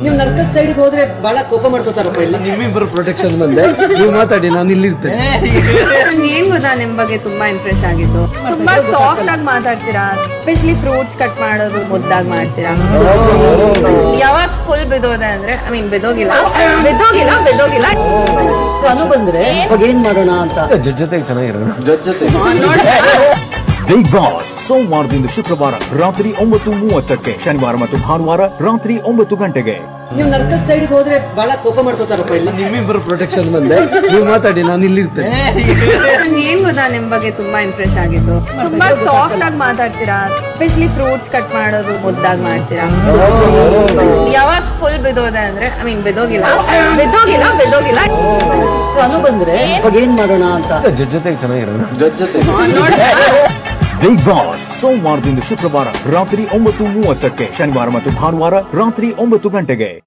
ನೀವು ನರ್ಕದ ಸೈಡ್ಗೆ ಹೋದ್ರೆ ಬಹಳ ಕೋಪ ಮಾಡ್ಕೋತಾರಪ್ಪ ಇಲ್ಲಿ. ನಿಮ್ಮಿಬ್ಬರು ಪ್ರೊಟೆಕ್ಷನ್ ಬಂದೆ, ನೀವು ಮಾತಾಡಿ, ನಾನು ಇಲ್ಲಿರ್ತೇನೆ. ನಂಗೆ ಏನ್ ಗೊತ್ತಾ ನಿಮ್ ಬಗ್ಗೆ ತುಂಬಾ ಇಂಪ್ರೆಸ್ ಆಗಿದ್ದು, ತುಂಬಾ ಸಾಫ್ಟ್ ಆಗಿ ಮಾತಾಡ್ತೀರಾ, ಎಸ್ಪೆಷಲಿ ಫ್ರೂಟ್ಸ್ ಕಟ್ ಮಾಡೋದು ಮುದ್ದಾಗಿ ಮಾಡ್ತೀರಾ. ಯಾವಾಗ ಫುಲ್ ಬಿದೋದೆ ಅಂದ್ರೆ ಐ ಮೀನ್ ಬಿದೋಗಿಲ್ಲ ಅನು ಬಂದ್ರೆ ಇವಾಗ ಏನ್ ಮಾಡೋಣ ಅಂತ ಜೊತೆಗೆ ಚೆನ್ನಾಗಿರೋಣ. ಬಿಗ್ ಬಾಸ್ ಸೋಮವಾರದಿಂದ ಶುಕ್ರವಾರ ರಾತ್ರಿ 9:30ಕ್ಕೆ, ಶನಿವಾರ ಮತ್ತು ಭಾನುವಾರ ರಾತ್ರಿ 9 ಗಂಟೆಗೆ. ನೀವು ನರ್ಕದ ಸೈಡ್ಗೆ ಹೋದ್ರೆ ಬಹಳ ಕೋಪ ಮಾಡ್ಕೋತಾರಪ್ಪ ಇಲ್ಲಿ. ನಿಮ್ಮಿಬ್ಬರು ಪ್ರೊಟೆಕ್ಷನ್ ಬಂದೆ, ನೀವು ಮಾತಾಡಿ, ನಾನು ಇಲ್ಲಿರ್ತೇನೆ. ನಂಗೆ ಏನ್ ಗೊತ್ತಾ ನಿಮ್ ಬಗ್ಗೆ ತುಂಬಾ ಇಂಪ್ರೆಸ್ ಆಗಿದ್ದು, ತುಂಬಾ ಸಾಫ್ಟ್ ಆಗಿ ಮಾತಾಡ್ತೀರಾ, ಎಸ್ಪೆಷಲಿ ಫ್ರೂಟ್ಸ್ ಕಟ್ ಮಾಡೋದು ಮುದ್ದಾಗಿ ಮಾಡ್ತೀರಾ. ಯಾವಾಗ ಫುಲ್ ಬಿದೋದೆ ಅಂದ್ರೆ ಐ ಮೀನ್ ಬಿದೋಗಿಲ್ಲ ಅನು ಬಂದ್ರೆ ಇವಾಗ ಏನ್ ಮಾಡೋಣ ಅಂತ ಜೊತೆಗೆ ಚೆನ್ನಾಗಿರೋಣ. ಬಿಗ್ ಬಾಸ್ ಸೋಮವಾರದಿಂದ ಶುಕ್ರವಾರ ರಾತ್ರಿ 9:30ಕ್ಕೆ, ಶನಿವಾರ ಮತ್ತು ಭಾನುವಾರ ರಾತ್ರಿ 9 ಗಂಟೆಗೆ.